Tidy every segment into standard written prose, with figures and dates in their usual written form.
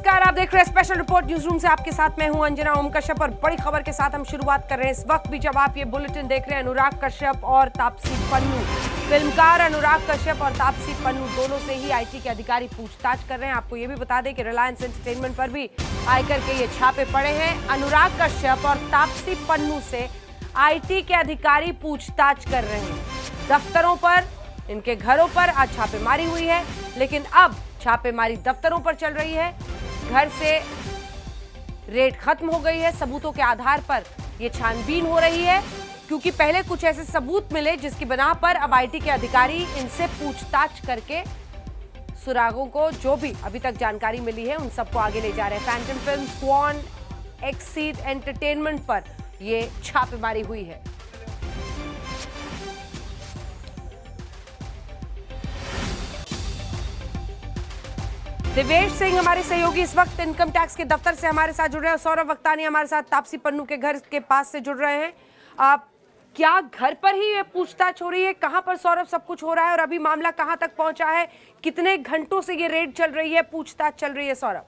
नमस्कार, आप देख रहे हैं स्पेशल रिपोर्ट न्यूज रूम से। आपके साथ मैं हूं अंजना ओम कश्यप और बड़ी खबर के साथ हम शुरुआत कर रहे हैं इस वक्त भी, जब आप ये बुलेटिन देख रहे हैं। अनुराग कश्यप और तापसी पन्नू, फिल्मकार अनुराग कश्यप और तापसी पन्नू दोनों से ही आईटी के अधिकारी पूछताछ कर रहे हैं। आपको ये भी बता दें कि रिलायंस एंटरटेनमेंट पर भी आयकर के ये छापे पड़े हैं। अनुराग कश्यप और तापसी पन्नू से आईटी के अधिकारी पूछताछ कर रहे हैं। दफ्तरों पर, इनके घरों पर आज छापेमारी हुई है, लेकिन अब छापेमारी दफ्तरों पर चल रही है। घर से रेड खत्म हो गई है। सबूतों के आधार पर यह छानबीन हो रही है, क्योंकि पहले कुछ ऐसे सबूत मिले जिसकी बिना पर अब आईटी के अधिकारी इनसे पूछताछ करके सुरागों को, जो भी अभी तक जानकारी मिली है, उन सबको आगे ले जा रहे हैं। Phantom Films, Kwan, Exceed Entertainment पर यह छापेमारी हुई है। दिवेश सिंह हमारे सहयोगी इस वक्त इनकम टैक्स के दफ्तर से हमारे साथ जुड़ रहे हैं। सौरभ वक्तानी हमारे साथ तापसी पन्नू के घर के पास से जुड़ रहे हैं। क्या घर पर ही ये पूछताछ हो रही है? कहां पर सौरभ सब कुछ हो रहा है और अभी मामला कहां तक पहुंचा है? कितने घंटों से ये रेड चल रही है, पूछताछ चल रही है सौरभ?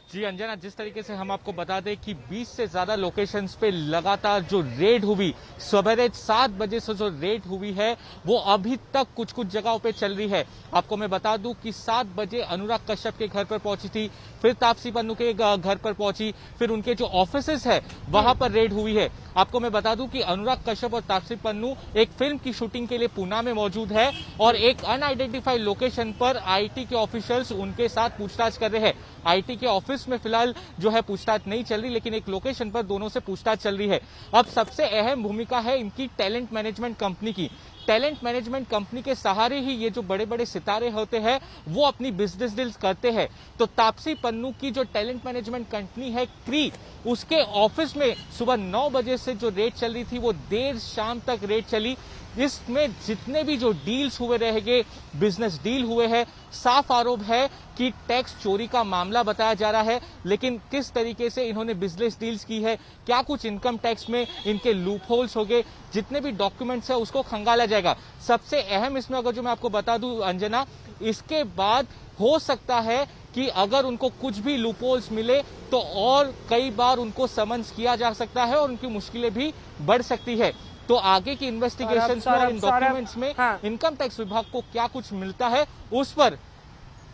जी अंजना, जिस तरीके से हम आपको बता दें कि 20 से ज्यादा लोकेशंस पे लगातार जो रेड हुई, सवेरे 7 बजे से जो रेड हुई है वो अभी तक कुछ कुछ जगहों पे चल रही है। आपको मैं बता दूं कि 7 बजे अनुराग कश्यप के घर पर पहुंची थी, फिर तापसी पन्नू के घर पर पहुंची, फिर उनके जो ऑफिसेस है वहां पर रेड हुई है। आपको मैं बता दूं कि अनुराग कश्यप और तापसी पन्नू एक फिल्म की शूटिंग के लिए पूना में मौजूद है और एक अनआइडेंटिफाइड लोकेशन पर आईटी के ऑफिशियल्स उनके साथ पूछताछ कर रहे हैं। आईटी के ऑफिस में फिलहाल जो है पूछताछ नहीं चल रही, लेकिन एक लोकेशन पर दोनों से पूछताछ चल रही है। अब सबसे अहम भूमिका है इनकी टैलेंट मैनेजमेंट कंपनी की। टैलेंट मैनेजमेंट कंपनी के सहारे ही ये जो बड़े बड़े सितारे होते हैं वो अपनी बिजनेस डील्स करते हैं। तो तापसी पन्नू की जो टैलेंट मैनेजमेंट कंपनी है क्री, उसके ऑफिस में सुबह 9 बजे से जो रेड चल रही थी वो देर शाम तक रेड चली। इसमें जितने भी जो डील्स हुए रहेंगे, बिजनेस डील हुए हैं, साफ आरोप है कि टैक्स चोरी का मामला बताया जा रहा है। लेकिन किस तरीके से इन्होंने बिजनेस डील्स की है, क्या कुछ इनकम टैक्स में इनके लूप होल्स हो गए, जितने भी डॉक्यूमेंट्स है उसको खंगाला जाएगा। सबसे अहम इसमें अगर जो मैं आपको बता दूं अंजना, इसके बाद हो सकता है कि अगर उनको कुछ भी लूप होल्स मिले तो और कई बार उनको समन्स किया जा सकता है और उनकी मुश्किलें भी बढ़ सकती है। तो आगे की इन्वेस्टिगेशन में और इन डॉक्यूमेंट्स में इनकम टैक्स विभाग को क्या कुछ मिलता है उस पर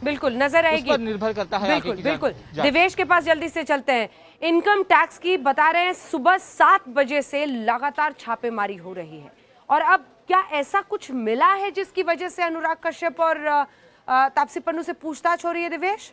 बिल्कुल नजर आएगी, उस पर निर्भर करता है। बिल्कुल बिल्कुल। दिवेश के पास जल्दी से चलते हैं। इनकम टैक्स की बता रहे हैं सुबह 7 बजे से लगातार छापेमारी हो रही है, और अब क्या ऐसा कुछ मिला है जिसकी वजह से अनुराग कश्यप और तापसी पन्नू से पूछताछ हो रही है? दिवेश,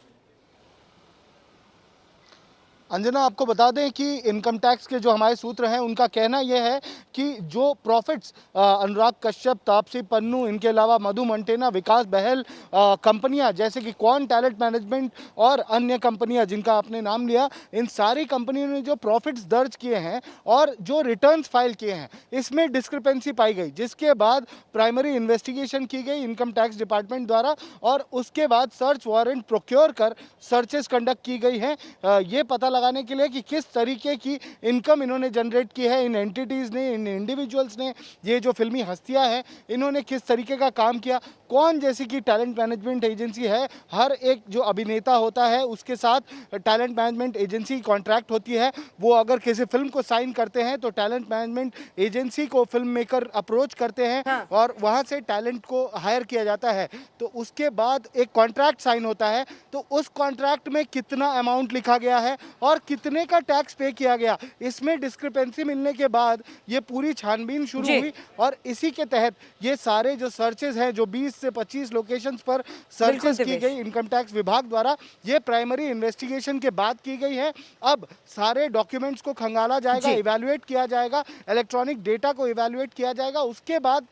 अंजना, आपको बता दें कि इनकम टैक्स के जो हमारे सूत्र हैं उनका कहना यह है कि जो प्रॉफिट्स अनुराग कश्यप, तापसी पन्नू, इनके अलावा मधु मंटेना, विकास बहल कंपनियां जैसे कि क्वान टैलेंट मैनेजमेंट और अन्य कंपनियां जिनका आपने नाम लिया, इन सारी कंपनियों ने जो प्रॉफिट्स दर्ज किए हैं और जो रिटर्न्स फाइल किए हैं, इसमें डिस्क्रिपेंसी पाई गई, जिसके बाद प्राइमरी इन्वेस्टिगेशन की गई इनकम टैक्स डिपार्टमेंट द्वारा और उसके बाद सर्च वारंट प्रोक्योर कर सर्चेस कंडक्ट की गई हैं ये पता लगाने के लिए कि किस तरीके की इनकम इन्होंने जनरेट की है, इन एंटिटीज़ ने, इन इंडिविजुअल्स ने, ये जो फिल्मी हस्तियां हैं, इन्होंने किस तरीके का काम किया। कौन जैसी की टैलेंट मैनेजमेंट एजेंसी है, हर एक जो अभिनेता होता है उसके साथ टैलेंट मैनेजमेंट एजेंसी की कॉन्ट्रैक्ट होती है। वो अगर किसी फिल्म को साइन करते हैं तो टैलेंट मैनेजमेंट एजेंसी को फिल्म मेकर अप्रोच करते हैं और वहाँ से टैलेंट को हायर किया जाता है। तो उसके बाद एक कॉन्ट्रैक्ट साइन होता है, तो उस कॉन्ट्रैक्ट में कितना अमाउंट लिखा गया है और कितने का टैक्स पे किया गया, इसमें डिस्क्रिपेंसी मिलने के बाद ये पूरी छानबीन शुरू हुई और इसी के तहत ये सारे जो सर्चेज हैं, जो 20 से 25 लोकेशंस पर सर्चेज की गई इनकम टैक्स विभाग द्वारा, ये प्राइमरी इन्वेस्टिगेशन के बाद की गई है। अब सारे डॉक्यूमेंट्स को खंगाला जाएगा, इवैल्यूएट किया जाएगा, इलेक्ट्रॉनिक डेटा को इवैल्यूएट किया जाएगा, उसके बाद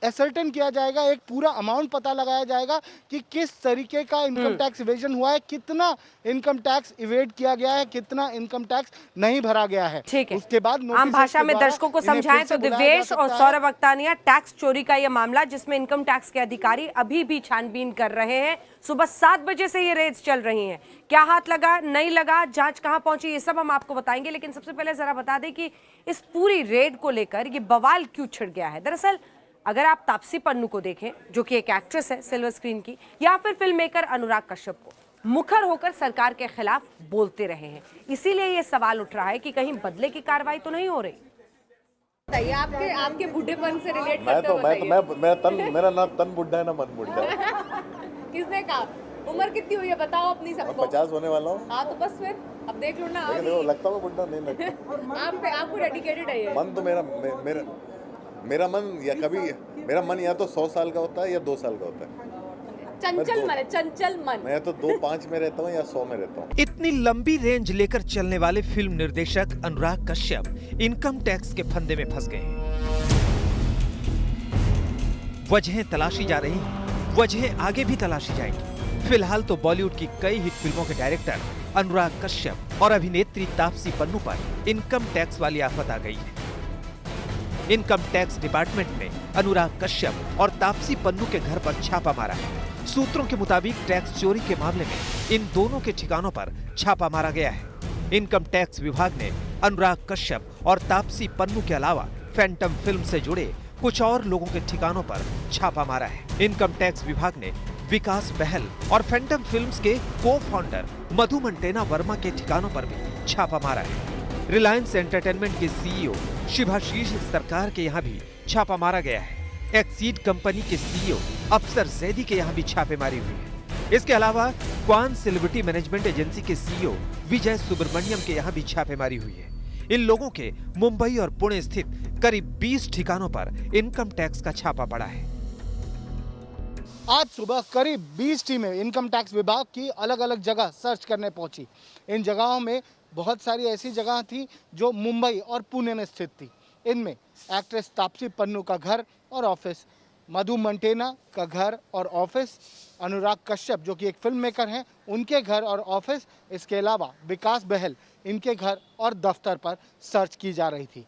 असर्टेन किया जाएगा, एक पूरा अमाउंट पता लगाया जाएगा कि किस तरीके का इनकम टैक्स इवेजन हुआ है, कितना इनकम टैक्स इवेड किया गया है, कितना इनकम टैक्स नहीं भरा गया है। ठीक है, उसके बाद आम भाषा में दर्शकों को समझाएं तो दिवेश और सौरभ वक्तानिया, टैक्स चोरी का यह मामला जिसमें इनकम टैक्स के अधिकारी अभी भी छानबीन कर रहे हैं, सुबह 7 बजे से ये रेड्स चल रही हैं। क्या हाथ लगा, नहीं लगा, जांच कहां पहुंची, ये सब हम आपको बताएंगे। लेकिन सबसे पहले जरा बता दें कि इस पूरी रेड को लेकर ये बवाल क्यों छिड़ गया है। दरअसल अगर आप तापसी पन्नू को देखें, जो कि एक एक्ट्रेस है सिल्वर स्क्रीन की, या फिर फिल्म मेकर अनुराग कश्यप को, मुखर होकर सरकार के खिलाफ बोलते रहे हैं। इसीलिए ये सवाल उठ रहा है कि कहीं बदले की कार्रवाई तो नहीं हो रही। बताइए, आपके बुढ़ेपन से रिलेट मैं करते तो हो मैं मेरा ना तन बुढ़ा है ना मन बुढ़ा है। किसने कहा? उम्र कितनी हुई है बताओ अपनी सबको। 50 होने वाला हूँ। हाँ तो बस फिर अब देख लो ना। लेकिन देखो, लगता है बुढ़ा नहीं लगता। आपको डेडिकेटेड है ये। मन तो मेरा मन या कभी मेरा मन या तो 100 साल का होता है या 2 साल का होता है। चंचल मन है, चंचल मन। मैं तो 2-5 में रहता हूँ या 100 में रहता हूँ। इतनी लंबी रेंज लेकर चलने वाले फिल्म निर्देशक अनुराग कश्यप इनकम टैक्स के फंदे में फंस गए हैं। वजहें तलाशी जा रही हैं, वजहें आगे भी तलाशी जाएंगी। फिलहाल तो बॉलीवुड की कई हिट फिल्मों के डायरेक्टर अनुराग कश्यप और अभिनेत्री तापसी पन्नू पर इनकम टैक्स वाली आफत आ गई है। इनकम टैक्स डिपार्टमेंट ने अनुराग कश्यप और तापसी पन्नू के घर पर छापा मारा है। सूत्रों के मुताबिक टैक्स चोरी के मामले में इन दोनों के ठिकानों पर छापा मारा गया है। इनकम टैक्स विभाग ने अनुराग कश्यप और तापसी पन्नू के अलावा फैंटम फिल्म से जुड़े कुछ और लोगों के ठिकानों पर छापा मारा है। इनकम टैक्स विभाग ने विकास बहल और फैंटम फिल्म्स के को फाउंडर मधु मंटेना वर्मा के ठिकानों पर भी छापा मारा है। रिलायंस एंटरटेनमेंट के सीईओ शिभाशीष सरकार के यहाँ भी छापा मारा गया है। एक्सीड कंपनी के सीईओ अफसर जैदी के यहाँ भी छापेमारी हुई है। इसके अलावा क्वान सेलिब्रिटी मैनेजमेंट एजेंसी के सीईओ विजय सुब्रमण्यम के यहाँ भी छापेमारी हुई है। इन लोगों के मुंबई और पुणे स्थित करीब 20 ठिकानों पर इनकम टैक्स का छापा पड़ा है। आज सुबह करीब 20 टीमें इनकम टैक्स विभाग की अलग अलग जगह सर्च करने पहुंची। इन जगहों में बहुत सारी ऐसी जगह थी जो मुंबई और पुणे में स्थित थी। इनमें एक्ट्रेस तापसी पन्नू का घर और ऑफिस, मधु मंटेना का घर और ऑफिस, अनुराग कश्यप जो कि एक फिल्म मेकर हैं उनके घर और ऑफिस, इसके अलावा विकास बहल इनके घर और दफ्तर पर सर्च की जा रही थी।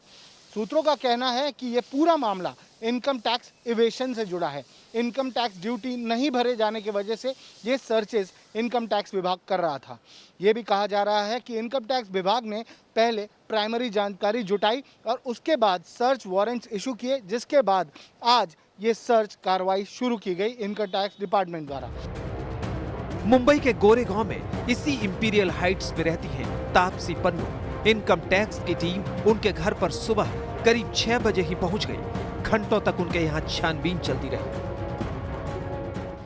सूत्रों का कहना है कि ये पूरा मामला इनकम टैक्स इवेशन से जुड़ा है। इनकम टैक्स ड्यूटी नहीं भरे जाने की वजह से ये सर्चेज इनकम टैक्स विभाग कर रहा था। ये भी कहा जा रहा है कि इनकम टैक्स विभाग ने पहले प्राइमरी जानकारी जुटाई और उसके बाद सर्च वारंट्स इशू किए, जिसके बाद आज ये सर्च कार्रवाई शुरू की गई इनकम टैक्स डिपार्टमेंट द्वारा। मुंबई के गोरेगांव में इसी इंपीरियल हाइट्स में रहती हैं तापसी पन्नू। इनकम टैक्स की टीम उनके घर पर सुबह करीब 6 बजे ही पहुंच गई। घंटों तक उनके यहाँ छानबीन चलती रही।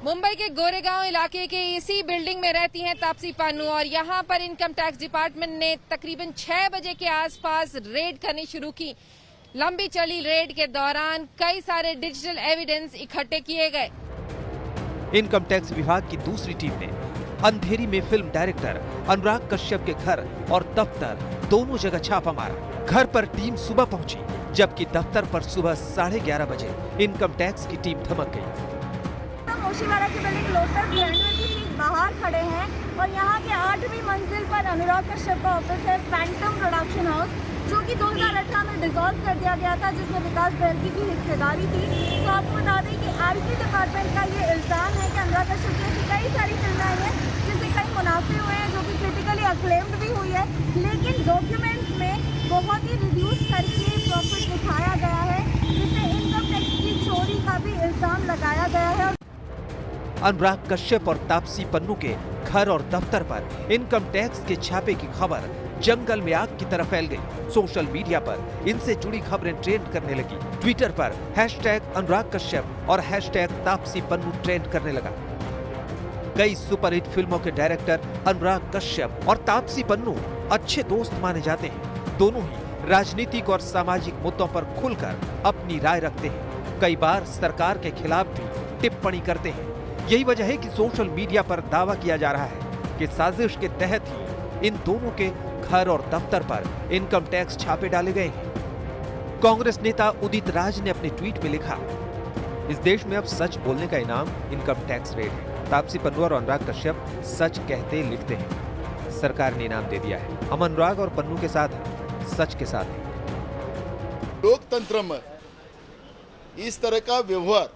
मुंबई के गोरेगांव इलाके के इसी बिल्डिंग में रहती हैं तापसी पन्नू और यहाँ पर इनकम टैक्स डिपार्टमेंट ने तकरीबन 6 बजे के आसपास रेड करनी शुरू की। लंबी चली रेड के दौरान कई सारे डिजिटल एविडेंस इकट्ठे किए गए। इनकम टैक्स विभाग की दूसरी टीम ने अंधेरी में फिल्म डायरेक्टर अनुराग कश्यप के घर और दफ्तर दोनों जगह छापा मारा। घर पर टीम सुबह पहुंची, जबकि दफ्तर पर सुबह 11:30 बजे इनकम टैक्स की टीम धमक गई। मोशीवाड़ा की बिल्डिंग लोटस ग्रैंड में ठीक बाहर खड़े हैं और यहाँ के 8वीं मंजिल पर अनुराग कश्यप का ऑफिस है, फैंटम प्रोडक्शन हाउस, जो कि 2018 में डिसॉल्व कर दिया गया था, जिसमें विकास बहल की भी हिस्सेदारी थी। तो आपको बता दें कि आईटी डिपार्टमेंट का ये इल्जाम है कि अनुराग कश्यप की ऐसी कई सारी फिल्में आई हैं जिससे कई मुनाफे हुए हैं, जो कि क्रिटिकली अक्लेम्ड भी हुई है, लेकिन डॉक्यूमेंट्स में बहुत ही रिड्यूस करके प्रॉफिट दिखाया गया है, जिससे इनकम टैक्स की चोरी का भी इल्जाम लगाया गया है। अनुराग कश्यप और तापसी पन्नू के घर और दफ्तर पर इनकम टैक्स के छापे की खबर जंगल में आग की तरह फैल गई। सोशल मीडिया पर इनसे जुड़ी खबरें ट्रेंड करने लगी। ट्विटर पर #अनुराग कश्यप और #तापसी पन्नू ट्रेंड करने लगा। कई सुपरहिट फिल्मों के डायरेक्टर अनुराग कश्यप और तापसी पन्नू अच्छे दोस्त माने जाते हैं। दोनों ही राजनीतिक और सामाजिक मुद्दों पर खुलकर अपनी राय रखते हैं। कई बार सरकार के खिलाफ भी टिप्पणी करते हैं। यही वजह है कि सोशल मीडिया पर दावा किया जा रहा है कि साजिश के तहत ही इन दोनों के घर और दफ्तर पर इनकम टैक्स छापे डाले गए हैं। कांग्रेस नेता उदित राज ने अपने ट्वीट में लिखा, इस देश में अब सच बोलने का इनाम इनकम टैक्स रेट है। तापसी पन्नू और अनुराग कश्यप सच कहते लिखते हैं। सरकार ने इनाम दे दिया है। हम अनुराग और पन्नू के साथ हैं, सच के साथ हैं। लोकतंत्र में इस तरह का व्यवहार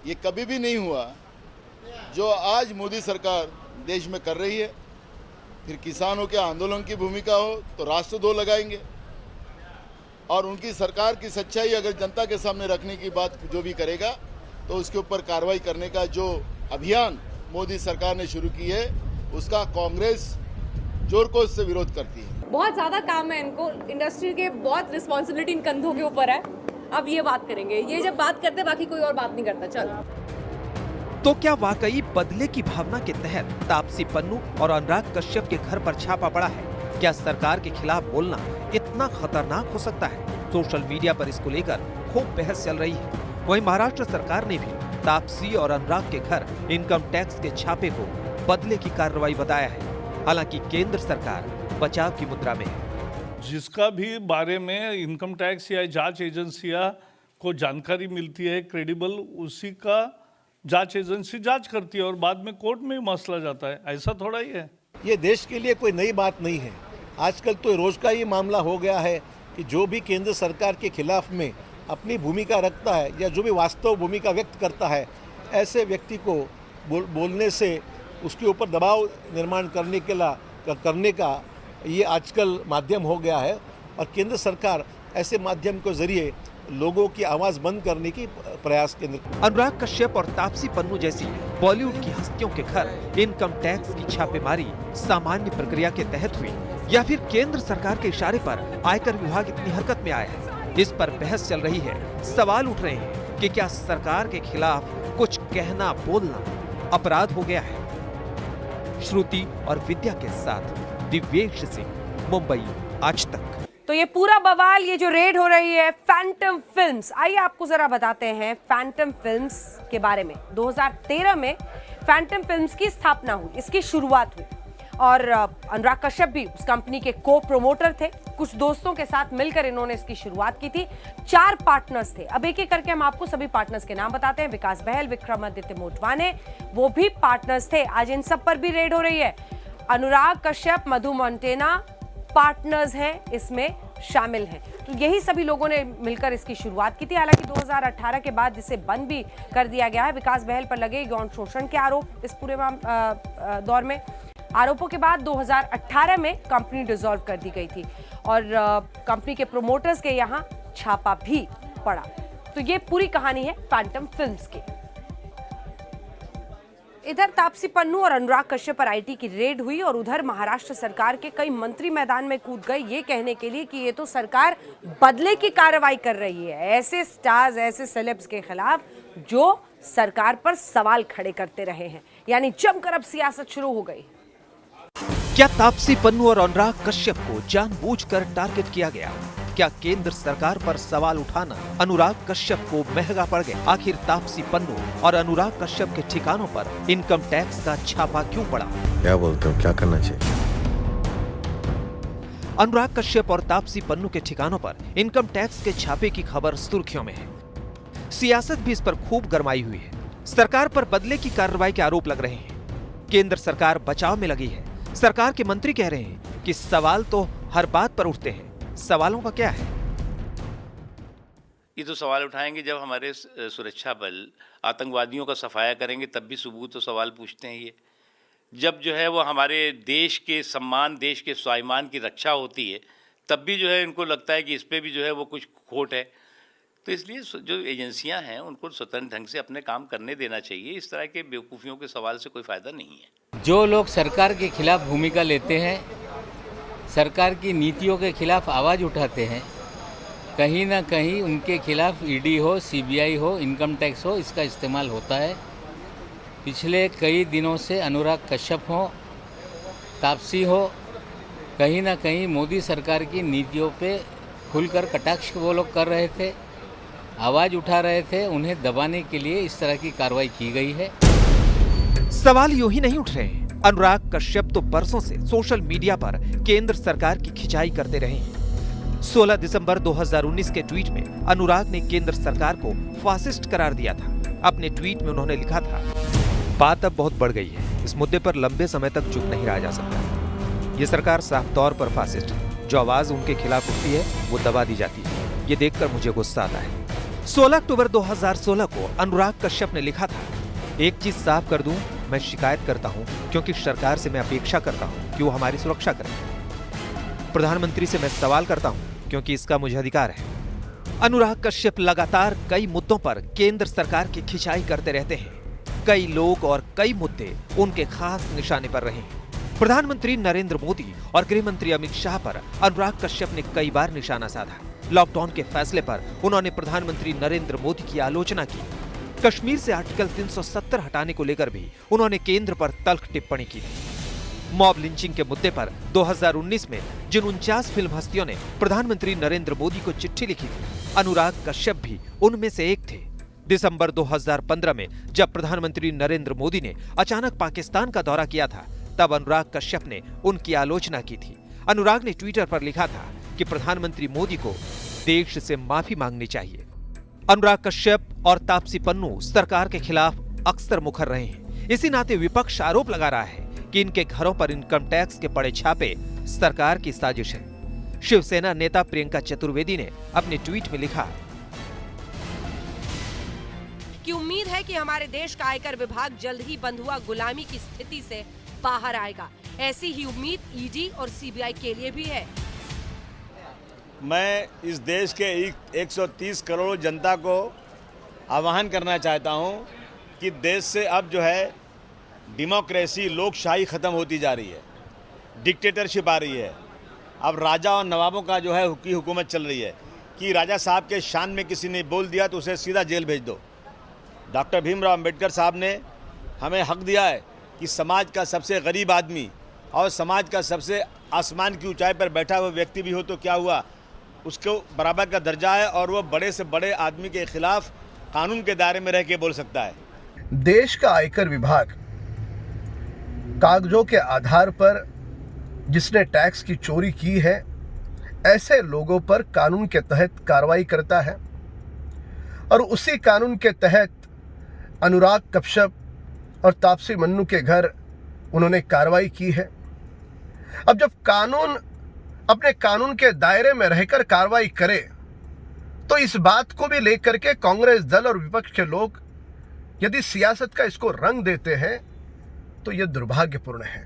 ये कभी भी नहीं हुआ जो आज मोदी सरकार देश में कर रही है। फिर किसानों के आंदोलन की भूमिका हो तो राष्ट्रध्वज लगाएंगे, और उनकी सरकार की सच्चाई अगर जनता के सामने रखने की बात जो भी करेगा तो उसके ऊपर कार्रवाई करने का जो अभियान मोदी सरकार ने शुरू की है उसका कांग्रेस जोरकोस से विरोध करती है। बहुत ज़्यादा काम है इनको, इंडस्ट्री के बहुत रिस्पॉन्सिबिलिटी इन कंधों के ऊपर है। अब ये बात करेंगे, ये जब बात करते बाकी कोई और बात नहीं करता। चल तो क्या वाकई बदले की भावना के तहत तापसी पन्नू और अनुराग कश्यप के घर पर छापा पड़ा है? क्या सरकार के खिलाफ बोलना इतना खतरनाक हो सकता है? सोशल मीडिया पर इसको लेकर खूब बहस चल रही है। वहीं महाराष्ट्र सरकार ने भी तापसी और अनुराग के घर इनकम टैक्स के छापे को बदले की कार्रवाई बताया है। हालांकि केंद्र सरकार बचाव की मुद्रा में है। जिसका भी बारे में इनकम टैक्स या जांच एजेंसियां को जानकारी मिलती है क्रेडिबल, उसी का जांच एजेंसी जांच करती है और बाद में कोर्ट में मसला जाता है। ऐसा थोड़ा ही है। ये देश के लिए कोई नई बात नहीं है। आजकल तो रोज का ये मामला हो गया है कि जो भी केंद्र सरकार के खिलाफ में अपनी भूमिका रखता है या जो भी वास्तव भूमिका व्यक्त करता है, ऐसे व्यक्ति को बोलने से उसके ऊपर दबाव निर्माण करने का ये आजकल माध्यम हो गया है। और केंद्र सरकार ऐसे माध्यम के जरिए लोगों की आवाज बंद करने की प्रयास केंद्र। अनुराग कश्यप और तापसी पन्नू जैसी बॉलीवुड की हस्तियों के घर इनकम टैक्स की छापेमारी सामान्य प्रक्रिया के तहत हुई या फिर केंद्र सरकार के इशारे पर आयकर विभाग इतनी हरकत में आया है? इस पर बहस चल रही है। सवाल उठ रहे हैं कि क्या सरकार के खिलाफ कुछ कहना बोलना अपराध हो गया है? श्रुति और विद्या के साथ दिव्येश सिंह, मुंबई आज तक। तो ये पूरा बवाल, ये जो रेड हो रही है फैंटम फिल्म्स, आइए आपको जरा बताते हैं फैंटम फिल्म्स के बारे में। 2013 में फैंटम फिल्म्स की स्थापना हुई, इसकी शुरुआत हुई और अनुराग कश्यप भी उस कंपनी के को प्रोमोटर थे। कुछ दोस्तों के साथ मिलकर इन्होंने इसकी शुरुआत की थी। 4 पार्टनर्स थे। अब एक एक करके हम आपको सभी पार्टनर्स के नाम बताते हैं। विकास बहल, विक्रमादित्य मोटवाने, वो भी पार्टनर्स थे। आज इन सब पर भी रेड हो रही है। अनुराग कश्यप, मधु मंटेना पार्टनर्स हैं, इसमें शामिल हैं। तो यही सभी लोगों ने मिलकर इसकी शुरुआत की थी। हालांकि 2018 के बाद इसे बंद भी कर दिया गया है। विकास बहल पर लगे यौन शोषण के आरोप इस पूरे दौर में। आरोपों के बाद 2018 में कंपनी डिसॉल्व कर दी गई थी और कंपनी के प्रोमोटर्स के यहां छापा भी पड़ा। तो ये पूरी कहानी है फैंटम फिल्म्स की। इधर तापसी पन्नू और अनुराग कश्यप पर आईटी की रेड हुई और उधर महाराष्ट्र सरकार के कई मंत्री मैदान में कूद गए ये कहने के लिए कि ये तो सरकार बदले की कार्रवाई कर रही है ऐसे स्टार्स, ऐसे सेलेब्स के खिलाफ जो सरकार पर सवाल खड़े करते रहे हैं। यानी जमकर अब सियासत शुरू हो गई। क्या तापसी पन्नू और अनुराग कश्यप को जानबूझकर टारगेट किया गया? क्या केंद्र सरकार पर सवाल उठाना अनुराग कश्यप को महंगा पड़ गया? आखिर तापसी पन्नू और अनुराग कश्यप के ठिकानों पर इनकम टैक्स का छापा क्यों पड़ा? क्या बोलते हो, क्या करना चाहिए? अनुराग कश्यप और तापसी पन्नू के ठिकानों पर इनकम टैक्स के छापे की खबर सुर्खियों में है। सियासत भी इस पर खूब गरमाई हुई है। सरकार पर बदले की कार्रवाई के आरोप लग रहे हैं। केंद्र सरकार बचाव में लगी है। सरकार के मंत्री कह रहे हैं कि सवाल तो हर बात पर उठते हैं। सवालों का क्या है? ये तो सवाल उठाएंगे जब हमारे सुरक्षा बल आतंकवादियों का सफाया करेंगे, तब भी सबूत तो सवाल पूछते हैं। ये जब जो है वो हमारे देश के सम्मान, देश के स्वाभिमान की रक्षा होती है, तब भी जो है इनको लगता है कि इस पे भी जो है वो कुछ खोट है। तो इसलिए जो एजेंसियां हैं उनको स्वतंत्र ढंग से अपने काम करने देना चाहिए। इस तरह के बेवकूफ़ियों के सवाल से कोई फ़ायदा नहीं है। जो लोग सरकार के खिलाफ भूमिका लेते हैं, सरकार की नीतियों के खिलाफ आवाज़ उठाते हैं, कहीं ना कहीं उनके खिलाफ ईडी हो, सीबीआई हो, इनकम टैक्स हो, इसका इस्तेमाल होता है। पिछले कई दिनों से अनुराग कश्यप हो, तापसी हो, कहीं ना कहीं मोदी सरकार की नीतियों पे खुलकर कटाक्ष वो लोग कर रहे थे, आवाज़ उठा रहे थे। उन्हें दबाने के लिए इस तरह की कार्रवाई की गई है। सवाल यूं ही नहीं उठ रहे हैं। अनुराग कश्यप तो बरसों से सोशल मीडिया पर केंद्र सरकार की खिंचाई करते रहे हैं। 16 दिसंबर 2019 के ट्वीट में अनुराग ने केंद्र सरकार को फासिस्ट करार दिया था। अपने ट्वीट में उन्होंने लिखा था, बात अब बहुत बढ़ गई है, इस मुद्दे पर लंबे समय तक चुप नहीं रहा जा सकता। ये सरकार साफ तौर पर फासिस्ट है। जो आवाज उनके खिलाफ उठती है वो दबा दी जाती है। ये देखकर मुझे गुस्सा आता है। 16 अक्टूबर 2016 को अनुराग कश्यप ने लिखा था, एक चीज साफ कर दूं, मैं शिकायत करता हूं क्योंकि सरकार से मैं अपेक्षा करता हूं कि वो हमारी सुरक्षा करे। प्रधानमंत्री से मैं सवाल करता हूं क्योंकि इसका मुझे अधिकार है। अनुराग कश्यप लगातार कई मुद्दों पर केंद्र सरकार की खिंचाई करते रहते हैं। कई लोग और कई मुद्दे उनके खास निशाने पर रहे हैं। प्रधानमंत्री नरेंद्र मोदी और गृह मंत्री अमित शाह पर अनुराग कश्यप ने कई बार निशाना साधा। लॉकडाउन के फैसले पर उन्होंने प्रधानमंत्री नरेंद्र मोदी की आलोचना की। कश्मीर से आर्टिकल 370 हटाने को लेकर भी उन्होंने केंद्र पर तल्ख टिप्पणी की थी। मॉब लिंचिंग के मुद्दे पर 2019 में जिन 49 फिल्म हस्तियों ने प्रधानमंत्री नरेंद्र मोदी को चिट्ठी लिखी थी, अनुराग कश्यप भी उनमें से एक थे। दिसंबर 2015 में जब प्रधानमंत्री नरेंद्र मोदी ने अचानक पाकिस्तान का दौरा किया था, तब अनुराग कश्यप ने उनकी आलोचना की थी। अनुराग ने ट्विटर पर लिखा था कि प्रधानमंत्री मोदी को देश से माफी मांगनी चाहिए। अनुराग कश्यप और तापसी पन्नू सरकार के खिलाफ अक्सर मुखर रहे हैं। इसी नाते विपक्ष आरोप लगा रहा है कि इनके घरों पर इनकम टैक्स के पड़े छापे सरकार की साजिश है। शिवसेना नेता प्रियंका चतुर्वेदी ने अपने ट्वीट में लिखा कि उम्मीद है कि हमारे देश का आयकर विभाग जल्द ही बंद हुआ गुलामी की स्थिति से बाहर आएगा। ऐसी ही उम्मीद ईडी और सीबीआई के लिए भी है। मैं इस देश के 130 करोड़ जनता को आह्वान करना चाहता हूं कि देश से अब जो है डेमोक्रेसी, लोकशाही ख़त्म होती जा रही है, डिक्टेटरशिप आ रही है। अब राजा और नवाबों का जो है की हुकूमत चल रही है कि राजा साहब के शान में किसी ने बोल दिया तो उसे सीधा जेल भेज दो। डॉक्टर भीमराव अंबेडकर साहब ने हमें हक दिया है कि समाज का सबसे गरीब आदमी और समाज का सबसे आसमान की ऊंचाई पर बैठा हुआ व्यक्ति भी हो तो क्या हुआ, उसको बराबर का दर्जा है और वो बड़े से बड़े आदमी के खिलाफ कानून के दायरे में रह के बोल सकता है। देश का आयकर विभाग कागजों के आधार पर जिसने टैक्स की चोरी की है, ऐसे लोगों पर कानून के तहत कार्रवाई करता है और उसी कानून के तहत अनुराग कश्यप और तापसी पन्नू के घर उन्होंने कार्रवाई की है। अब जब कानून अपने कानून के दायरे में रहकर कार्रवाई करे तो इस बात को भी लेकर के कांग्रेस दल और विपक्ष के लोग यदि सियासत का इसको रंग देते हैं तो यह दुर्भाग्यपूर्ण है।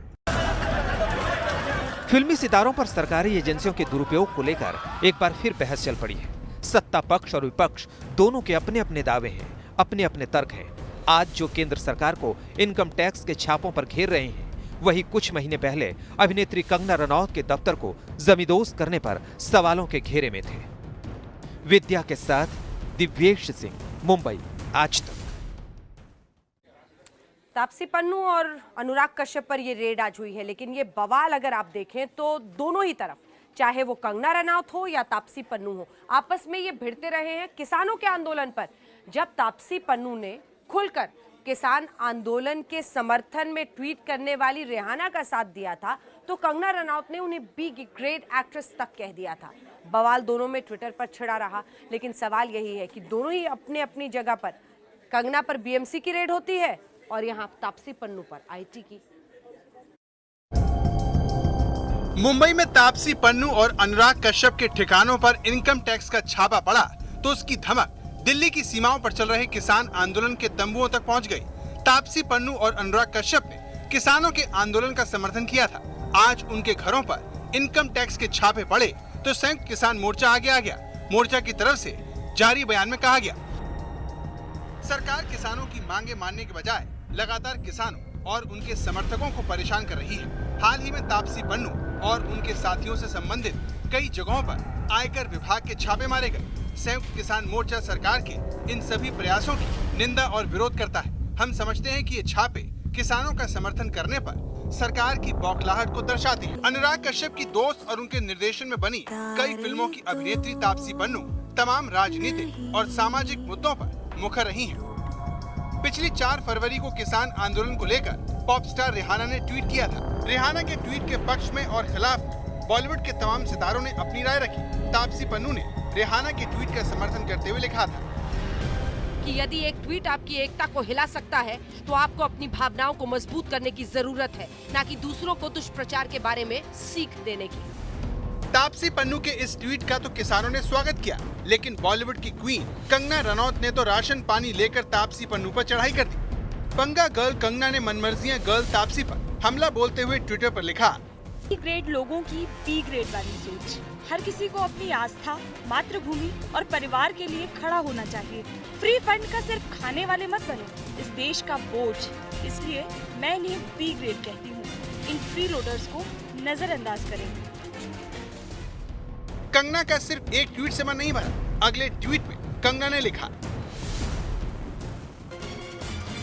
फिल्मी सितारों पर सरकारी एजेंसियों के दुरुपयोग को लेकर एक बार फिर बहस चल पड़ी है। सत्ता पक्ष और विपक्ष दोनों के अपने अपने दावे हैं, अपने अपने तर्क हैं। आज जो केंद्र सरकार को इनकम टैक्स के छापों पर घेर रहे हैं, वही कुछ महीने पहले अभिनेत्री कंगना रनौत के दफ्तर को जमींदोज करने पर सवालों के घेरे में थे। विद्या के साथ दिव्येश सिंह, मुंबई, आज तक। तापसी पन्नू और अनुराग कश्यप पर ये रेड आज हुई है, लेकिन ये बवाल अगर आप देखें तो दोनों ही तरफ, चाहे वो कंगना रनौत हो या तापसी पन्नू हो, आपस में ये भिड़ते रहे हैं किसानों के आंदोलन पर। जब तापसी पन्नू ने खुलकर किसान आंदोलन के समर्थन में ट्वीट करने वाली रेहाना का साथ दिया था, तो कंगना रनौत ने उन्हें बी ग्रेट एक्ट्रेस तक कह दिया था। बवाल दोनों में ट्विटर पर छिड़ा रहा, लेकिन सवाल यही है कि दोनों ही अपने अपनी जगह पर, कंगना पर बीएमसी की रेड होती है और यहाँ तापसी पन्नू पर आईटी की। मुंबई में तापसी पन्नू और अनुराग कश्यप के ठिकानों पर इनकम टैक्स का छापा पड़ा तो उसकी धमक दिल्ली की सीमाओं पर चल रहे किसान आंदोलन के तंबुओं तक पहुंच गई। तापसी पन्नू और अनुराग कश्यप ने किसानों के आंदोलन का समर्थन किया था। आज उनके घरों पर इनकम टैक्स के छापे पड़े तो संयुक्त किसान मोर्चा आगे आ गया। मोर्चा की तरफ से जारी बयान में कहा गया, सरकार किसानों की मांगे मानने के बजाय लगातार किसानों और उनके समर्थकों को परेशान कर रही है। हाल ही में तापसी पन्नू और उनके साथियों से संबंधित कई जगहों पर आयकर विभाग के छापे मारे गए। संयुक्त किसान मोर्चा सरकार के इन सभी प्रयासों की निंदा और विरोध करता है। हम समझते हैं कि ये छापे किसानों का समर्थन करने पर सरकार की बौखलाहट को दर्शाती है। अनुराग कश्यप की दोस्त और उनके निर्देशन में बनी कई फिल्मों की अभिनेत्री तापसी पन्नू तमाम राजनीतिक और सामाजिक मुद्दों पर मुखर रही हैं। पिछली 4 फरवरी को किसान आंदोलन को लेकर पॉप स्टार रेहाना ने ट्वीट किया था। रेहाना के ट्वीट के पक्ष में और खिलाफ बॉलीवुड के तमाम सितारों ने अपनी राय रखी। तापसी पन्नू ने रेहाना के ट्वीट का समर्थन करते हुए लिखा था कि यदि एक ट्वीट आपकी एकता को हिला सकता है तो आपको अपनी भावनाओं को मजबूत करने की जरूरत है, न कि दूसरों को दुष्प्रचार के बारे में सीख देने की। तापसी पन्नू के इस ट्वीट का तो किसानों ने स्वागत किया, लेकिन बॉलीवुड की क्वीन कंगना रनौत ने तो राशन पानी लेकर तापसी पन्नू पर चढ़ाई कर दी। पंगा गर्ल कंगना ने मनमर्जियां गर्ल तापसी पर हमला बोलते हुए ट्विटर पर लिखा, बी ग्रेड लोगों की बी ग्रेड वाली सोच। हर किसी को अपनी आस्था, मातृभूमि और परिवार के लिए खड़ा होना चाहिए। फ्री फंड का सिर्फ खाने वाले मत बनो, इस देश का बोझ। इसलिए मैं इन्हें बी ग्रेड कहती हूँ। इन फ्री लोडर्स को नजरअंदाज करें। कंगना का सिर्फ एक ट्वीट से मन नहीं भरा। अगले ट्वीट में कंगना ने लिखा,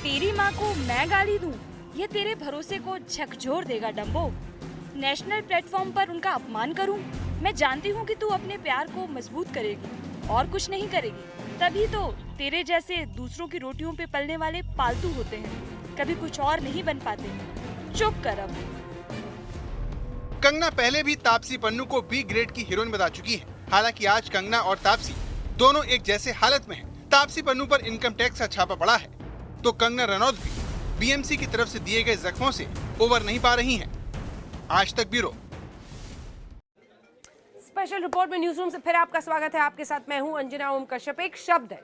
तेरी माँ को मैं गाली दूं, ये तेरे भरोसे को झकझोर देगा डम्बो। नेशनल प्लेटफॉर्म पर उनका अपमान करूं, मैं जानती हूं कि तू अपने प्यार को मजबूत करेगी और कुछ नहीं करेगी। तभी तो तेरे जैसे दूसरों की रोटियों पे पलने वाले पालतू होते हैं, कभी कुछ और नहीं बन पाते। चुप कर अब। कंगना पहले भी तापसी पन्नू को बी ग्रेड की हीरोइन बता चुकी है। हालांकि आज कंगना और तापसी दोनों एक जैसे हालत में हैं। तापसी पन्नू पर इनकम टैक्स का छापा पड़ा है, तो कंगना रनौत भी बीएमसी की तरफ से दिए गए जख्मों से उबर नहीं पा रही हैं। आज तक ब्यूरो। स्पेशल रिपोर्ट में न्यूज रूम से फिर आपका स्वागत है। आपके साथ मैं हूं अंजना ओम कश्यप। एक शब्द है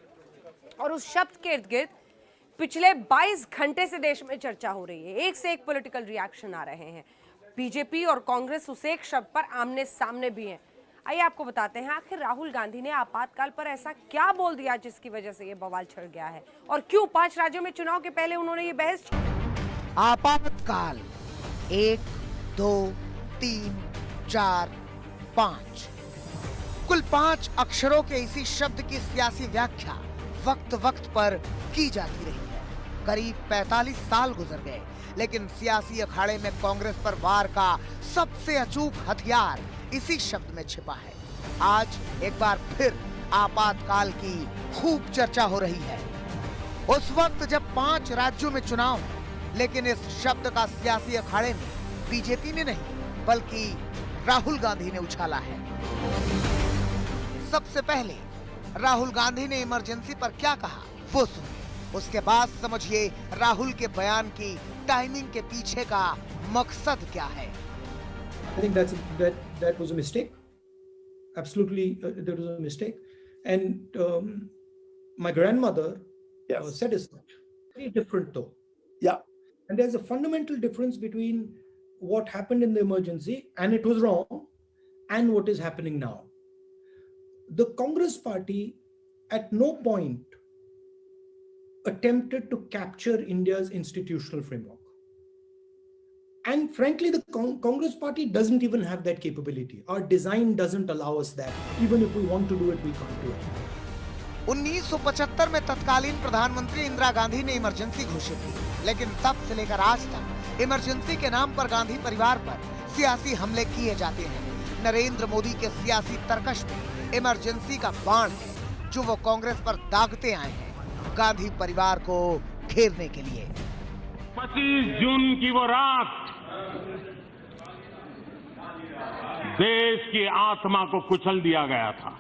और उस शब्द के इर्द गिर्द पिछले 22 घंटे से देश में चर्चा हो रही है। एक से एक पॉलिटिकल रिएक्शन आ रहे हैं। बीजेपी और कांग्रेस उस एक शब्द पर आमने सामने भी हैं। आइए आपको बताते हैं आखिर राहुल गांधी ने आपातकाल पर ऐसा क्या बोल दिया जिसकी वजह से ये बवाल छिड़ गया है, और क्यों 5 राज्यों में चुनाव के पहले उन्होंने ये बहस। आपातकाल 1 2 3 4 5 कुल 5 अक्षरों के इसी शब्द की सियासी व्याख्या वक्त वक्त पर की जाती रही है। करीब 45 साल गुजर गए, लेकिन सियासी अखाड़े में कांग्रेस पर वार का सबसे अचूक हथियार इसी शब्द में छिपा है। आज एक बार फिर आपातकाल की खूब चर्चा हो रही है। उस वक्त जब 5 राज्यों में चुनाव है, लेकिन इस शब्द का सियासी अखाड़े में बीजेपी ने नहीं बल्कि राहुल गांधी ने उछाला है। सबसे पहले राहुल गांधी ने इमरजेंसी पर क्या कहा वो सुनिए, उसके बाद समझिए राहुल के बयान की टाइमिंग के पीछे का मकसद क्या है। I think that was a mistake. Absolutely, that was a mistake. And my grandmother said as such. Very different though. Yeah. And there's a fundamental difference between what happened in the emergency and it was wrong and what is happening now. The Congress party at no point attempted to capture India's institutional framework. And frankly, the Congress party doesn't even have that capability. Our design doesn't allow us that. Even if we want to do it, we can't do it. 1975 में तत्कालीन प्रधानमंत्री इंदिरा गांधी ने emergency घोषित की, लेकिन तब से लेकर आज तक इमरजेंसी के नाम पर गांधी परिवार पर सियासी हमले किए जाते हैं। नरेंद्र मोदी के सियासी तरकश में इमरजेंसी का बाण है जो वो कांग्रेस पर दागते आए हैं गांधी परिवार को घेरने के लिए। 25 जून की वो रात देश की आत्मा को कुचल दिया गया था।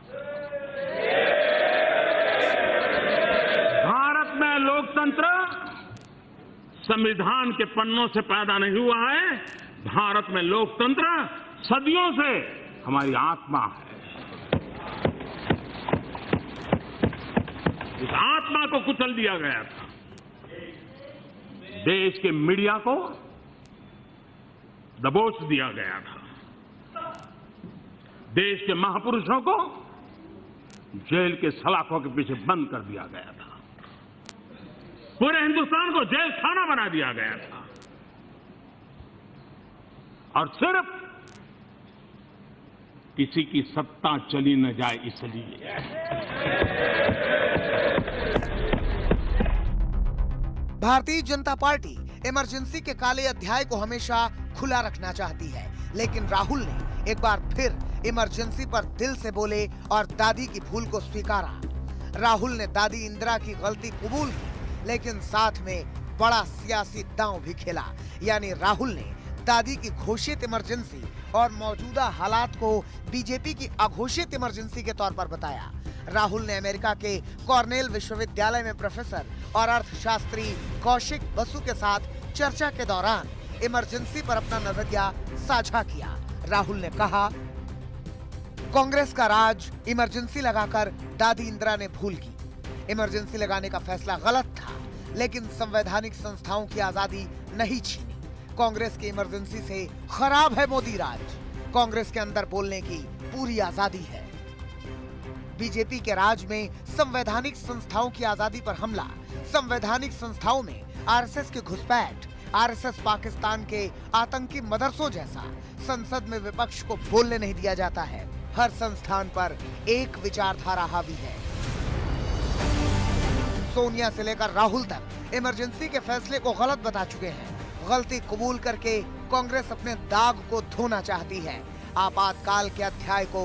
भारत में लोकतंत्र संविधान के पन्नों से पैदा नहीं हुआ है। भारत में लोकतंत्र सदियों से हमारी आत्मा है। इस आत्मा को कुचल दिया गया था। देश के मीडिया को दबोच दिया गया था। देश के महापुरुषों को जेल के सलाखों के पीछे बंद कर दिया गया था। पूरे हिंदुस्तान को जेल खाना बना दिया गया था। और सिर्फ किसी की सत्ता चली न जाए इसलिए। भारतीय जनता पार्टी इमरजेंसी के काले अध्याय को हमेशा खुला रखना चाहती है, लेकिन राहुल ने एक बार फिर इमरजेंसी पर दिल से बोले और दादी की भूल को स्वीकारा। राहुल ने दादी इंदिरा की गलती कबूल की, लेकिन साथ में बड़ा सियासी दांव भी खेला। यानी राहुल ने दादी की घोषित इमरजेंसी और मौजूदा हालात को बीजेपी की अघोषित इमरजेंसी के तौर पर बताया। राहुल ने अमेरिका के कॉर्नेल विश्वविद्यालय में प्रोफेसर और अर्थशास्त्री कौशिक बसु के साथ चर्चा के दौरान इमरजेंसी पर अपना नजरिया साझा किया। राहुल ने कहा, कांग्रेस का राज इमरजेंसी लगाकर दादी इंदिरा ने भूल की। इमरजेंसी लगाने का फैसला गलत था, लेकिन संवैधानिक संस्थाओं की आजादी नहीं छीनी। कांग्रेस की इमरजेंसी से खराब है मोदी राज। कांग्रेस के अंदर बोलने की पूरी आजादी है। बीजेपी के राज में संवैधानिक संस्थाओं की आजादी पर हमला, संवैधानिक संस्थाओं में आरएसएस की घुसपैठ, आरएसएस पाकिस्तान के आतंकी मदरसों जैसा। संसद में विपक्ष को बोलने नहीं दिया जाता है। हर संस्थान पर एक विचारधारा हावी है। सोनिया से लेकर राहुल तक इमरजेंसी के फैसले को गलत बता चुके हैं। गलती कबूल करके कांग्रेस अपने दाग को धोना चाहती है। आपातकाल के अध्याय को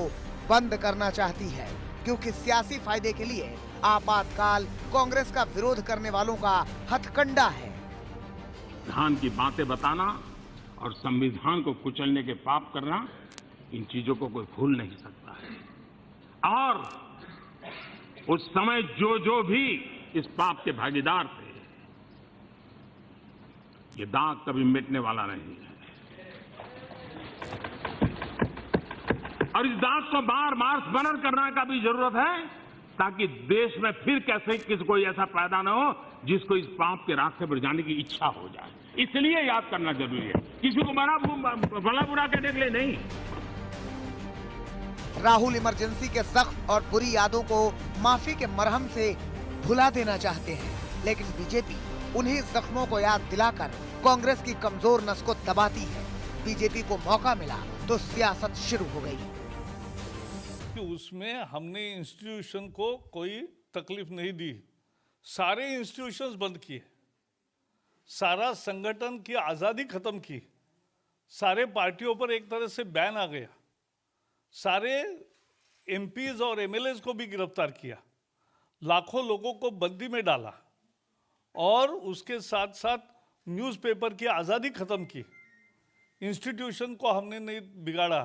बंद करना चाहती है, क्योंकि सियासी फायदे के लिए आपातकाल कांग्रेस का विरोध करने वालों का हथकंडा है। संविधान की बातें बताना और संविधान को कुचलने के पाप करना, इन चीजों को कोई भूल नहीं सकता है। और उस समय जो भी इस पाप के भागीदार थे, ये दाग कभी मिटने वाला नहीं है। और इस दाग को बार बार स्मरण करने का भी जरूरत है, ताकि देश में फिर कैसे किसी कोई ऐसा पैदा न हो जिसको इस पाप के रास्ते पर जाने की इच्छा हो जाए। इसलिए याद करना जरूरी है, किसी को भला बुरा कहने के लिए नहीं। राहुल इमरजेंसी के जख्म और बुरी यादों को माफी के मरहम से भुला देना चाहते हैं, लेकिन बीजेपी उन्हीं जख्मों को याद दिलाकर कांग्रेस की कमजोर नस को दबाती है। बीजेपी को मौका मिला तो सियासत शुरू हो गई। उसमें हमने इंस्टीट्यूशन को कोई तकलीफ नहीं दी। सारे इंस्टीट्यूशंस बंद किए, सारा संगठन की आजादी खत्म की, सारे पार्टियों पर एक तरह से बैन आ गया, सारे एमपीज और एमएलएज को भी गिरफ्तार किया, लाखों लोगों को बंदी में डाला और उसके साथ साथ न्यूज़पेपर की आज़ादी खत्म की। इंस्टीट्यूशन को हमने नहीं बिगाड़ा,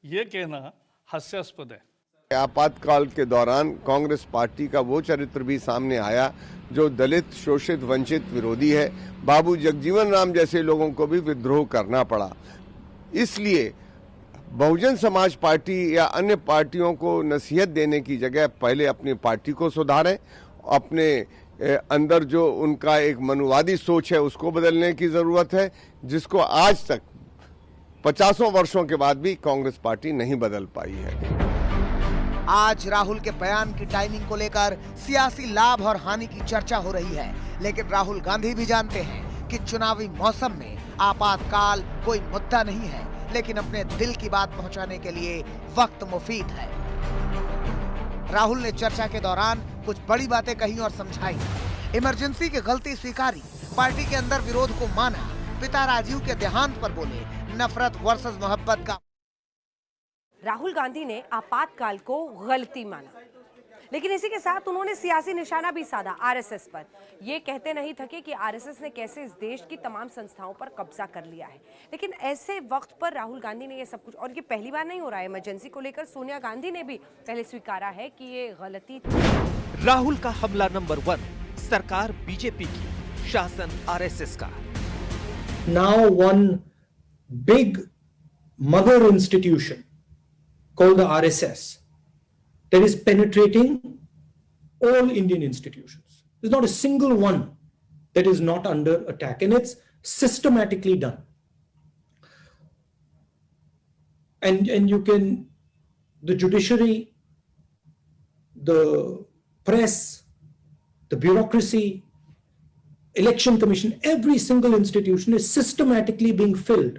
ये कहना हास्यास्पद है। आपातकाल के दौरान कांग्रेस पार्टी का वो चरित्र भी सामने आया जो दलित, शोषित, वंचित विरोधी है। बाबू जगजीवन राम जैसे लोगों को भी विद्रोह करना पड़ा। इसलिए बहुजन समाज पार्टी या अन्य पार्टियों को नसीहत देने की जगह पहले अपनी पार्टी को सुधारें, अपने अंदर जो उनका एक मनुवादी सोच है उसको बदलने की जरूरत है, जिसको आज तक 50 वर्षों के बाद भी कांग्रेस पार्टी नहीं बदल पाई है। आज राहुल के बयान की टाइमिंग को लेकर सियासी लाभ और हानि की चर्चा हो रही है, लेकिन राहुल गांधी भी जानते हैं कि चुनावी मौसम में आपातकाल कोई मुद्दा नहीं है, लेकिन अपने दिल की बात पहुंचाने के लिए वक्त मुफीद है। राहुल ने चर्चा के दौरान कुछ बड़ी बातें कही और समझाई। इमरजेंसी की गलती स्वीकारी, पार्टी के अंदर विरोध को माना, पिता राजीव के देहांत पर बोले, नफरत वर्सेस मोहब्बत का। राहुल गांधी ने आपातकाल को गलती माना, लेकिन इसी के साथ उन्होंने सियासी निशाना भी साधा आरएसएस पर। ये कहते नहीं थके कि आरएसएस ने कैसे इस देश की तमाम संस्थाओं पर कब्जा कर लिया है। लेकिन ऐसे वक्त पर राहुल गांधी ने ये सब कुछ, और ये पहली बार नहीं हो रहा है, इमरजेंसी को लेकर सोनिया गांधी ने भी पहले स्वीकारा है कि ये गलती थी। राहुल का हमला नंबर 1 सरकार बीजेपी की, शासन आरएसएस का। Now one big mother institution called the RSS that is penetrating all Indian institutions. There's not a single one that is not under attack, and it's systematically done. And you can, the judiciary, the press, the bureaucracy, election commission, every single institution is systematically being filled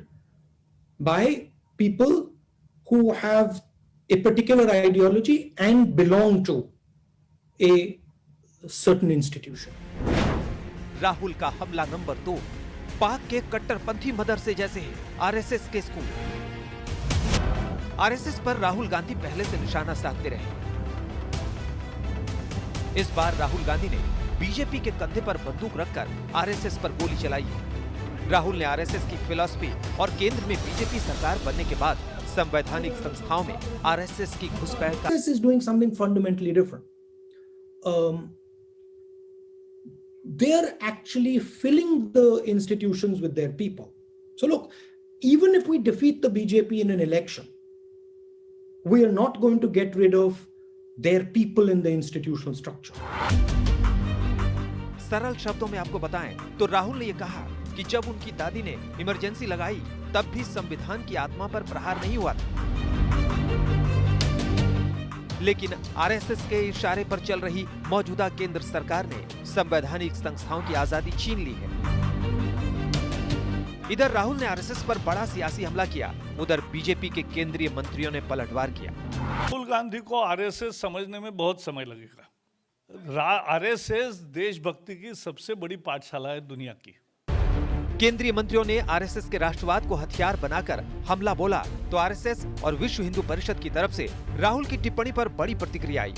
by people who have a particular ideology and belong to a certain institution. Rahul का हमला number 2 पाक के कट्टरपंथी मदरसे जैसे RSS के school. RSS पर राहुल गांधी पहले से निशाना साधते रहे। इस बार राहुल गांधी ने बीजेपी के कंधे पर बंदूक रखकर आरएसएस पर गोली चलाई है। राहुल ने आरएसएस की फिलॉसफी और केंद्र में बीजेपी सरकार बनने के बाद संवैधानिक संस्थाओं में आरएसएस की घुसपैठ का This is doing something fundamentally different. They are actually filling the institutions with their people. So look, even if we defeat the BJP in an election, we are not going to get rid of their people in the institutional structure. सरल शब्दों में आपको बताएं तो राहुल ने यह कहा कि कि जब उनकी दादी ने इमरजेंसी लगाई तब भी संविधान की आत्मा पर प्रहार नहीं हुआ था। लेकिन आरएसएस के इशारे पर चल रही मौजूदा केंद्र सरकार ने संवैधानिक संस्थाओं की आजादी छीन ली है। इधर राहुल ने आरएसएस पर बड़ा सियासी हमला किया, उधर बीजेपी के केंद्रीय मंत्रियों ने पलटवार किया। राहुल गांधी को आरएसएस समझने में बहुत समय लगेगा। आरएसएस देशभक्ति की सबसे बड़ी पाठशाला है दुनिया की। केंद्रीय मंत्रियों ने आरएसएस के राष्ट्रवाद को हथियार बनाकर हमला बोला तो आरएसएस और विश्व हिंदू परिषद की तरफ से राहुल की टिप्पणी पर बड़ी प्रतिक्रिया आई।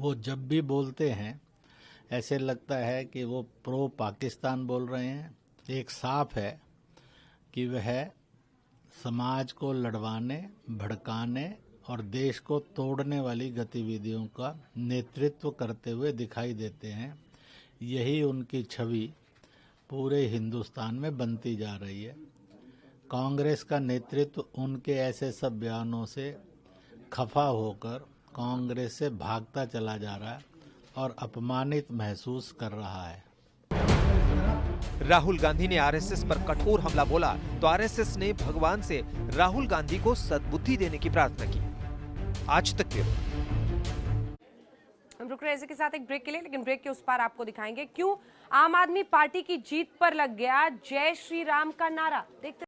वो जब भी बोलते हैं ऐसे लगता है कि वो प्रो पाकिस्तान बोल रहे हैं। एक साफ है कि वह समाज को लड़वाने, भड़काने और देश को तोड़ने वाली गतिविधियों का नेतृत्व करते हुए दिखाई देते हैं। यही उनकी छवि पूरे हिंदुस्तान में बनती जा रही है। कांग्रेस का नेतृत्व उनके ऐसे सब बयानों से खफा होकर कांग्रेस से भागता चला जा रहा है और अपमानित महसूस कर रहा है। राहुल गांधी ने आरएसएस पर कठोर हमला बोला तो आरएसएस ने भगवान से राहुल गांधी को सद्बुद्धि देने की प्रार्थना की। आज तक ब्यूरो। हम रुक रहे हैं के साथ एक ब्रेक के लिए, लेकिन ब्रेक के उस पार आपको दिखाएंगे क्यों आम आदमी पार्टी की जीत पर लग गया जय श्री राम का नारा। देखते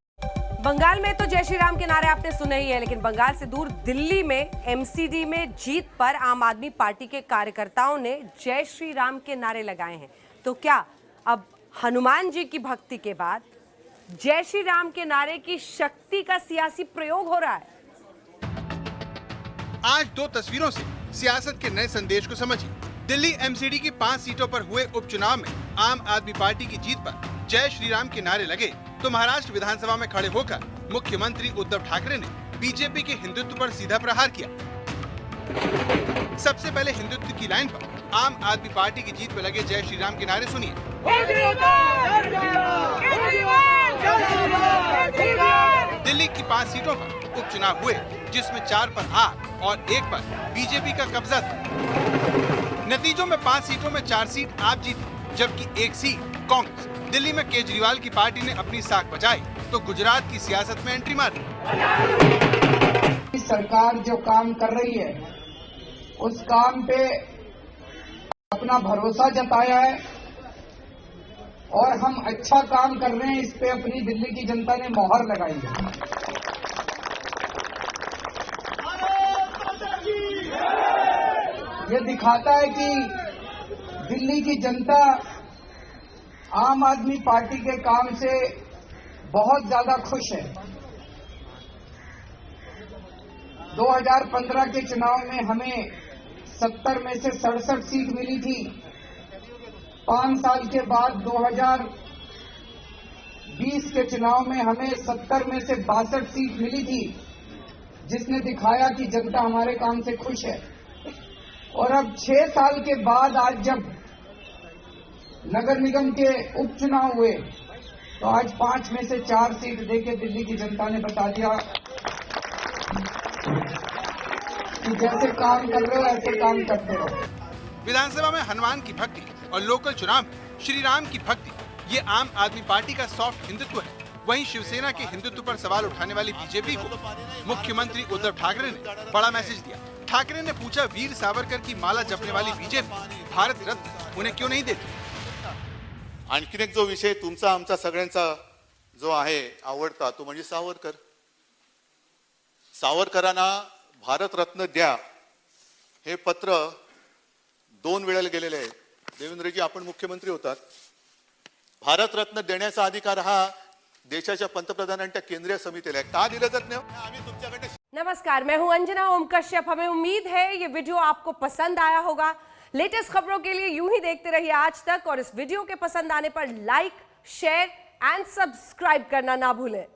बंगाल में तो जय श्री राम के नारे आपने सुने ही है, लेकिन बंगाल से दूर दिल्ली में एमसीडी में जीत पर आम आदमी पार्टी के कार्यकर्ताओं ने जय श्री राम के नारे लगाए हैं। तो क्या अब हनुमान जी की भक्ति के बाद जय श्री राम के नारे की शक्ति का सियासी प्रयोग हो रहा है? आज दो तस्वीरों से सियासत के नए संदेश को समझिए। दिल्ली एमसीडी की 5 सीटों पर हुए उपचुनाव में आम आदमी पार्टी की जीत पर जय श्री राम के नारे लगे तो महाराष्ट्र विधानसभा में खड़े होकर मुख्यमंत्री उद्धव ठाकरे ने बीजेपी के हिंदुत्व पर सीधा प्रहार किया। सबसे पहले हिंदुत्व की लाइन पर आम आदमी पार्टी की जीत पर लगे जय श्री राम के नारे सुनिए। दिल्ली की 5 सीटों पर उपचुनाव हुए जिसमें 4 पर आप और 1 पर बीजेपी का कब्जा था। नतीजों में 5 सीटों में 4 सीट आप जीती जबकि 1 सीट कांग्रेस। दिल्ली में केजरीवाल की पार्टी ने अपनी साख बचाई तो गुजरात की सियासत में एंट्री मारी। सरकार जो काम कर रही है उस काम पे अपना भरोसा जताया है और हम अच्छा काम कर रहे हैं, इस पे अपनी दिल्ली की जनता ने मोहर लगाई है। ये दिखाता है कि दिल्ली की जनता आम आदमी पार्टी के काम से बहुत ज्यादा खुश है। 2015 के चुनाव में हमें 70 में से 67 सीट मिली थी। 5 साल के बाद 2020 के चुनाव में हमें 70 में से 62 सीट मिली थी, जिसने दिखाया कि जनता हमारे काम से खुश है। और अब 6 साल के बाद आज जब नगर निगम के उपचुनाव हुए तो आज 5 में से 4 सीट देके दिल्ली की जनता ने बता दिया कि जैसे काम कर रहे हो ऐसे काम करते रहो। विधानसभा में हनुमान की भक्ति और लोकल चुनाव में श्री राम की भक्ति, ये आम आदमी पार्टी का सॉफ्ट हिंदुत्व है। वहीं शिवसेना के हिंदुत्व पर सवाल उठाने वाली बीजेपी को मुख्यमंत्री उद्धव ठाकरे ने बड़ा मैसेज दिया। ठाकरे ने पूछा, वीर सावरकर की माला जपने वाली बीजेपी भारत रत्न उन्हें क्यों नहीं देती? आणखीन एक जो विषय तुमचा आमचा सगळ्यांचा जो आहे आवडता तो म्हणजे सावरकर. सावरकरांना भारत रत्न द्या हे पत्र 2 वेळेला गेलेले आहे. देवेंद्रजी आपण मुख्यमंत्री होतात. भारत रत्न देण्याचा अधिकार हा देशाच्या पंतप्रधानांच्या केंद्रीय समितीला आहे. का दिलं जात नाही? आम्ही तुमच्याकडे. नमस्कार, मैं हूं अंजना ओम कश्यप। हमें उम्मीद है ये वीडियो आपको पसंद आया होगा। लेटेस्ट खबरों के लिए यूं ही देखते रहिए आज तक और इस वीडियो के पसंद आने पर लाइक, शेयर एंड सब्सक्राइब करना ना भूलें।